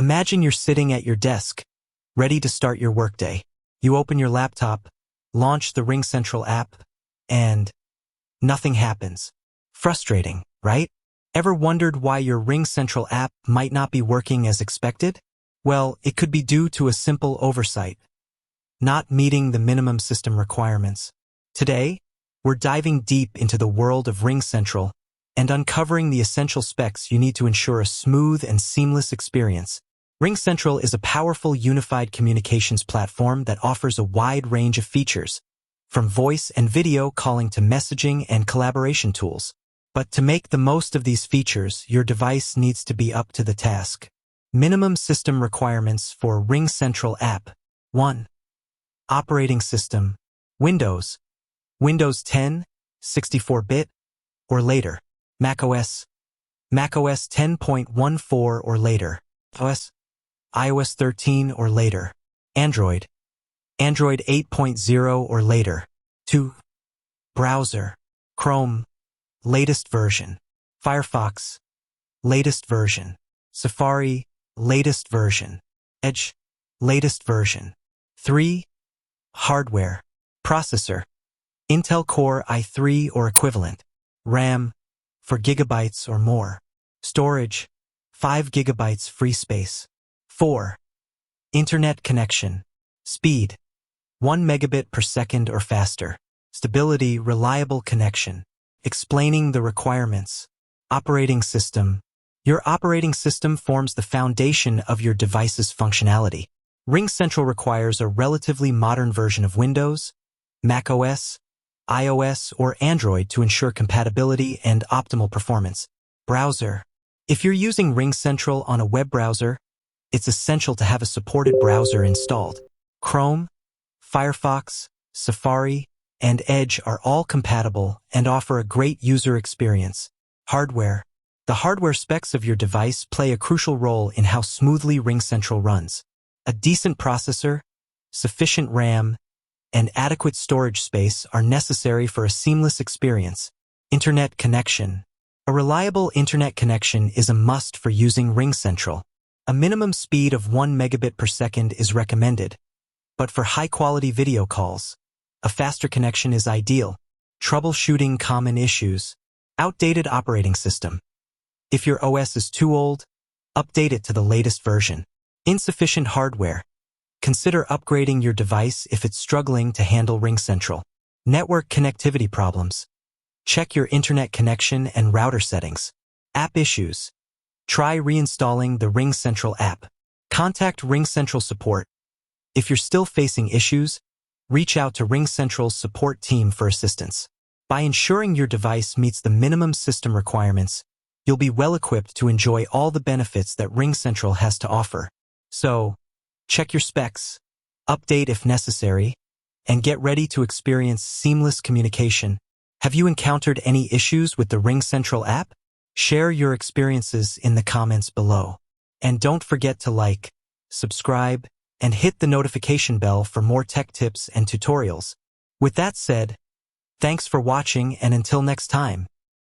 Imagine you're sitting at your desk, ready to start your workday. You open your laptop, launch the RingCentral app, and nothing happens. Frustrating, right? Ever wondered why your RingCentral app might not be working as expected? Well, it could be due to a simple oversight, not meeting the minimum system requirements. Today, we're diving deep into the world of RingCentral and uncovering the essential specs you need to ensure a smooth and seamless experience. RingCentral is a powerful unified communications platform that offers a wide range of features, from voice and video calling to messaging and collaboration tools. But to make the most of these features, your device needs to be up to the task. Minimum system requirements for RingCentral app. 1. Operating system. Windows. Windows 10, 64-bit, or later. macOS. macOS 10.14 or later. iOS 13 or later. Android. Android 8.0 or later. 2. Browser. Chrome. Latest version. Firefox. Latest version. Safari. Latest version. Edge. Latest version. 3. Hardware. Processor. Intel Core i3 or equivalent. RAM. 4 gigabytes or more. Storage. 5 gigabytes free space. 4. Internet connection. Speed. 1 megabit per second or faster. Stability, reliable connection. Explaining the requirements. Operating system. Your operating system forms the foundation of your device's functionality. RingCentral requires a relatively modern version of Windows, macOS, iOS, or Android to ensure compatibility and optimal performance. Browser. If you're using RingCentral on a web browser, it's essential to have a supported browser installed. Chrome, Firefox, Safari, and Edge are all compatible and offer a great user experience. Hardware. The hardware specs of your device play a crucial role in how smoothly RingCentral runs. A decent processor, sufficient RAM, and adequate storage space are necessary for a seamless experience. Internet connection. A reliable internet connection is a must for using RingCentral. A minimum speed of 1 megabit per second is recommended, but for high-quality video calls, a faster connection is ideal. Troubleshooting common issues. Outdated operating system. If your OS is too old, update it to the latest version. Insufficient hardware. Consider upgrading your device if it's struggling to handle RingCentral. Network connectivity problems. Check your internet connection and router settings. App issues. Try reinstalling the RingCentral app. Contact RingCentral support. If you're still facing issues, reach out to RingCentral's support team for assistance. By ensuring your device meets the minimum system requirements, you'll be well equipped to enjoy all the benefits that RingCentral has to offer. So, check your specs, update if necessary, and get ready to experience seamless communication. Have you encountered any issues with the RingCentral app? Share your experiences in the comments below. And don't forget to like, subscribe, and hit the notification bell for more tech tips and tutorials. With that said, thanks for watching, and until next time.